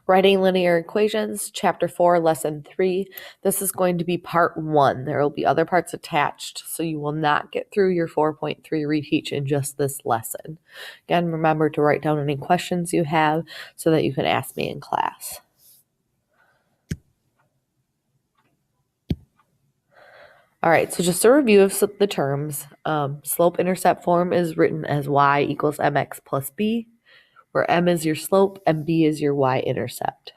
Writing linear equations, chapter 4, lesson 3. This is going to be part 1. There will be other parts attached, so you will not get through your 4.3 reteach in just this lesson. Again, remember to write down any questions you have so that you can ask me in class. All right, so just a review of the terms. Slope-intercept form is written as y equals mx plus b, where m is your slope and b is your y-intercept.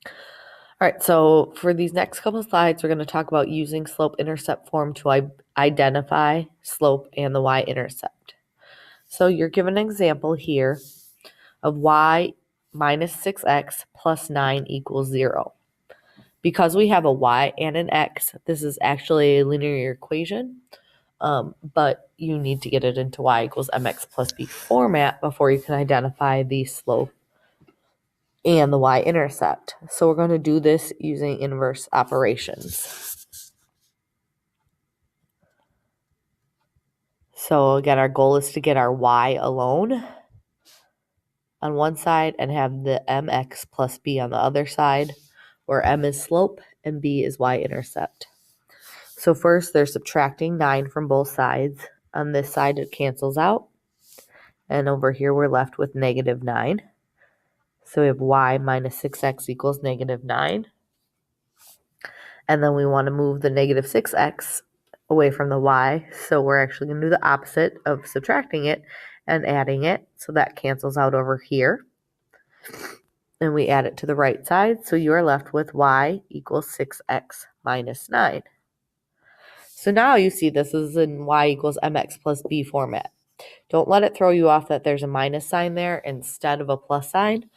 All right, so for these next couple of slides, we're going to talk about using slope-intercept form to identify slope and the y-intercept. So you're given an example here of y minus 6x plus 9 equals 0. Because we have a y and an x, this is actually a linear equation, but you need to get it into y equals mx plus b format before you can identify the slope and the y-intercept. So we're going to do this using inverse operations. So again, our goal is to get our y alone on one side and have the mx plus b on the other side, where m is slope and b is y-intercept. So first, they're subtracting 9 from both sides. On this side, it cancels out. And over here, we're left with negative 9. So we have y minus 6x equals negative 9. And then we want to move the negative 6x away from the y. So we're actually going to do the opposite of subtracting it and adding it. So that cancels out over here. And we add it to the right side. So you are left with y equals 6x minus 9. So now you see this is in y equals mx plus b format. Don't let it throw you off that there's a minus sign there instead of a plus sign.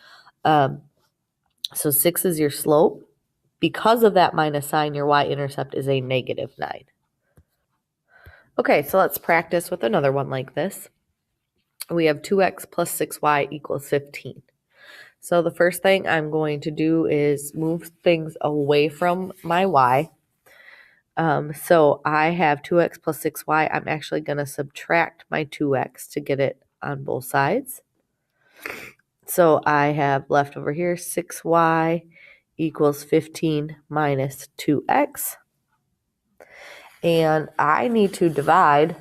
So 6 is your slope. Because of that minus sign, your y-intercept is a negative 9. Okay, so let's practice with another one like this. We have 2x plus 6y equals 15. So the first thing I'm going to do is move things away from my y. So I have 2x plus 6y. I'm actually going to subtract my 2x to get it on both sides. So I have left over here 6y equals 15 minus 2x. And I need to divide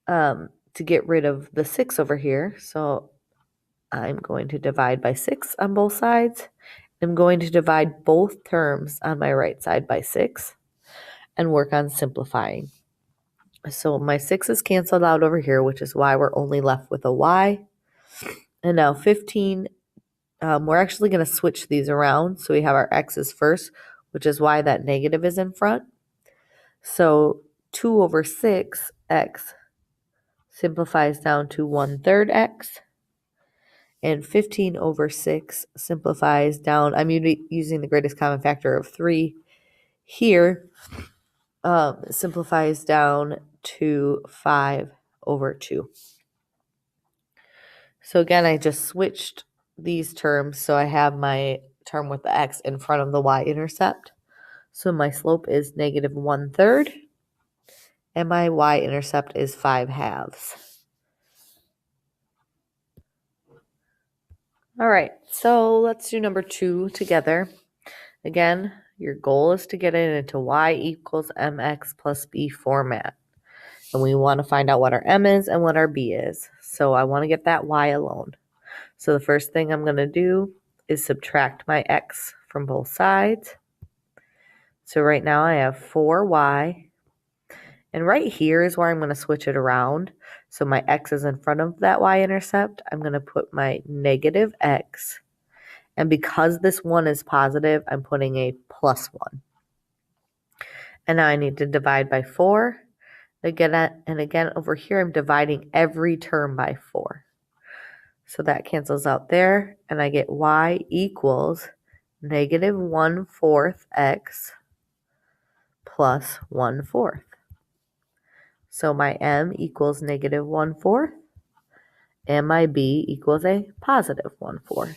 to get rid of the 6 over here. So I'm going to divide by 6 on both sides. I'm going to divide both terms on my right side by 6 and work on simplifying. So my 6 is canceled out over here, which is why we're only left with a y. And now 15, we're actually going to switch these around. So we have our x's first, which is why that negative is in front. So 2 over 6x simplifies down to 1/3 x. And 15 over 6 simplifies down. I'm using the greatest common factor of 3 here. Simplifies down to 5 over 2. So again, I just switched these terms. So I have my term with the x in front of the y-intercept. So my slope is negative 1/3. And my y-intercept is 5/2. All right, so let's do number 2 together. Again, your goal is to get it into y equals mx plus b format. And we want to find out what our m is and what our b is. So I want to get that y alone. So the first thing I'm going to do is subtract my x from both sides. So right now I have 4y. And right here is where I'm going to switch it around. So my x is in front of that y-intercept. I'm going to put my negative x. And because this 1 is positive, I'm putting a plus 1. And now I need to divide by 4. Again, over here, I'm dividing every term by 4. So that cancels out there. And I get y equals negative 1/4 x plus 1/4. So my m equals negative 1/4. And my b equals a positive 1/4.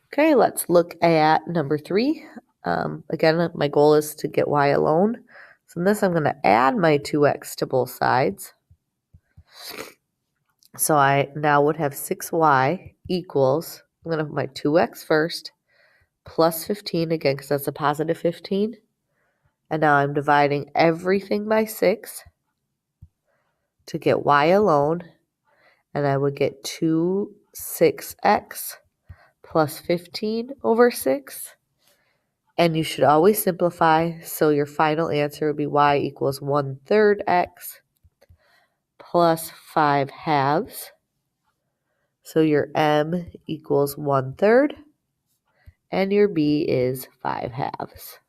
Okay, let's look at number 3. Again, my goal is to get y alone. So in this, I'm going to add my 2x to both sides. So I now would have 6y equals, I'm going to put my 2x first, plus 15 again because that's a positive 15. And now I'm dividing everything by 6 to get y alone. And I would get 6x plus 15 over 6. And you should always simplify. So your final answer would be y equals 1/3 x plus 5 halves. So your m equals 1/3. And your b is 5 halves.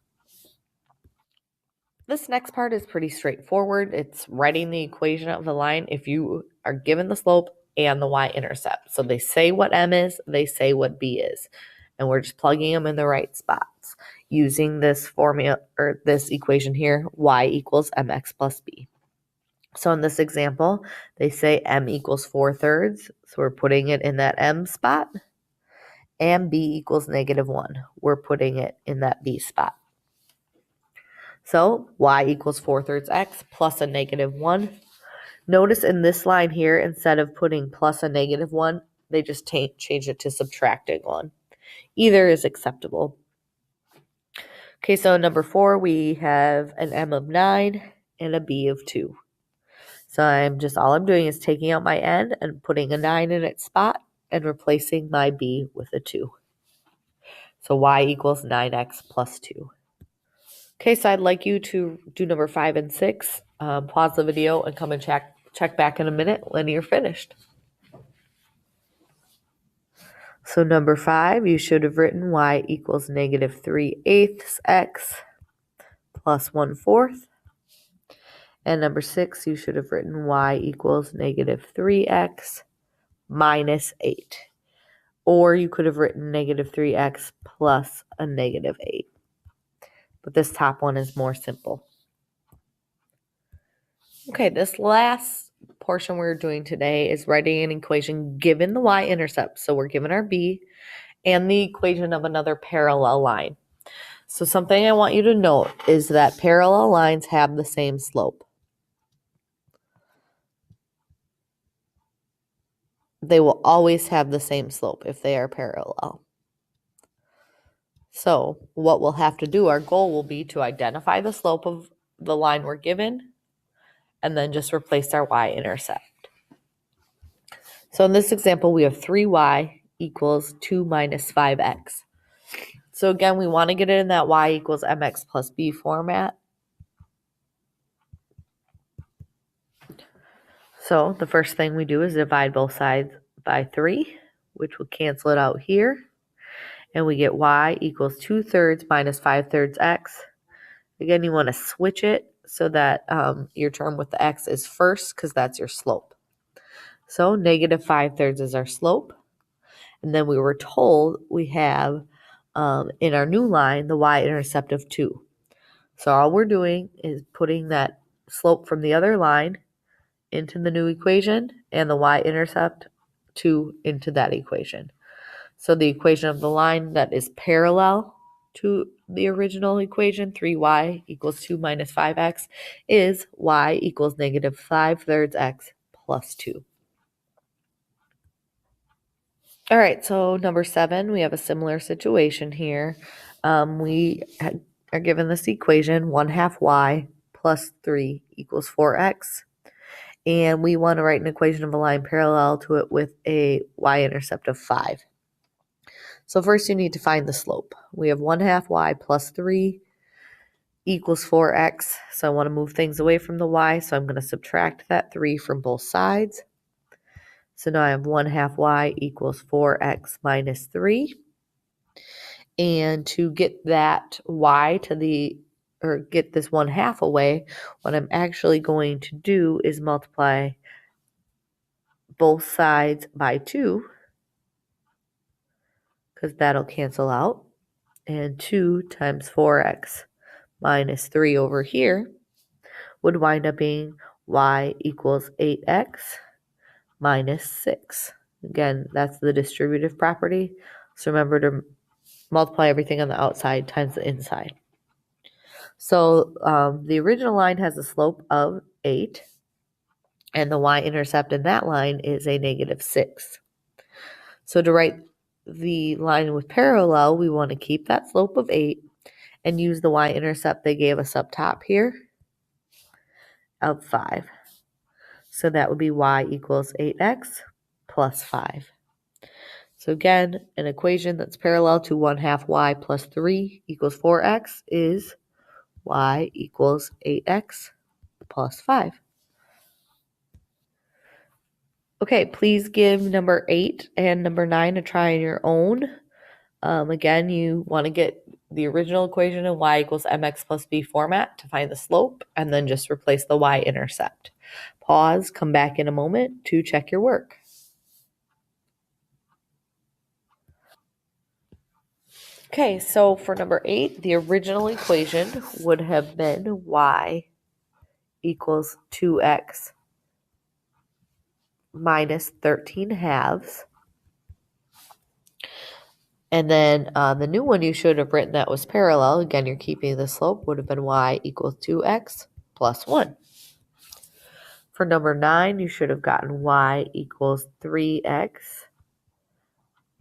This next part is pretty straightforward. It's writing the equation of the line if you are given the slope and the y-intercept. So they say what m is, they say what b is. And we're just plugging them in the right spots using this formula or this equation here, y equals mx plus b. So in this example, they say m equals 4/3. So we're putting it in that m spot. And b equals -1. We're putting it in that b spot. So y equals 4/3 x plus a -1. Notice in this line here, instead of putting plus a -1, they just change it to subtracting 1. Either is acceptable. Okay, so number 4, we have an m of 9 and a b of 2. So all I'm doing is taking out my n and putting a 9 in its spot and replacing my b with a 2. So y equals 9x plus 2. Okay, so I'd like you to do number 5 and 6. Pause the video and come and check back in a minute when you're finished. So number 5, you should have written y equals -3/8 x plus 1/4. And number 6, you should have written y equals -3x minus 8. Or you could have written -3x plus a -8. But this top one is more simple. Okay, this last portion we're doing today is writing an equation given the y-intercept. So we're given our b and the equation of another parallel line. So something I want you to note is that parallel lines have the same slope. They will always have the same slope if they are parallel. So what we'll have to do, our goal will be to identify the slope of the line we're given and then just replace our y-intercept. So in this example, we have 3y equals 2 minus 5x. So again, we want to get it in that y equals mx plus b format. So the first thing we do is divide both sides by 3, which will cancel it out here. And we get y equals 2/3 minus 5/3 x. Again, you want to switch it so that your term with the x is first because that's your slope. So -5/3 is our slope. And then we were told we have in our new line the y-intercept of 2. So all we're doing is putting that slope from the other line into the new equation and the y-intercept 2 into that equation. So the equation of the line that is parallel to the original equation, 3y equals 2 minus 5x, is y equals -5/3 x plus 2. All right, so number 7, we have a similar situation here. We are given this equation, 1/2 y plus 3 equals 4x. And we want to write an equation of a line parallel to it with a y-intercept of 5. So first you need to find the slope. We have 1/2 y plus 3 equals 4x. So I want to move things away from the y, so I'm going to subtract that 3 from both sides. So now I have 1/2 y equals 4x minus 3. And to get that y get this 1/2 away, what I'm actually going to do is multiply both sides by 2, because that'll cancel out. And 2 times 4x minus 3 over here would wind up being y equals 8x minus 6. Again, that's the distributive property. So remember to multiply everything on the outside times the inside. So the original line has a slope of 8, and the y-intercept in that line is a -6. So to write the line with parallel, we want to keep that slope of 8 and use the y-intercept they gave us up top here of 5. So that would be y equals 8x plus 5. So again, an equation that's parallel to 1/2 y plus 3 equals 4x is y equals 8x plus 5. Okay, please give number 8 and number 9 a try on your own. Again, you want to get the original equation in y equals mx plus b format to find the slope, and then just replace the y-intercept. Pause, come back in a moment to check your work. Okay, so for number 8, the original equation would have been y equals 2x minus 13 halves. And then the new one you should have written that was parallel. Again, you're keeping the slope, would have been y equals 2x plus 1. For number 9, you should have gotten y equals 3x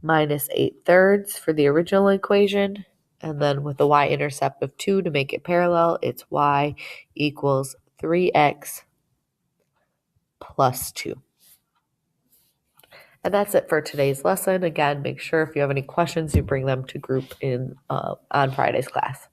minus 8/3 for the original equation. And then with the y-intercept of 2 to make it parallel, it's y equals 3x plus 2. And that's it for today's lesson. Again, make sure if you have any questions, you bring them to group on Friday's class.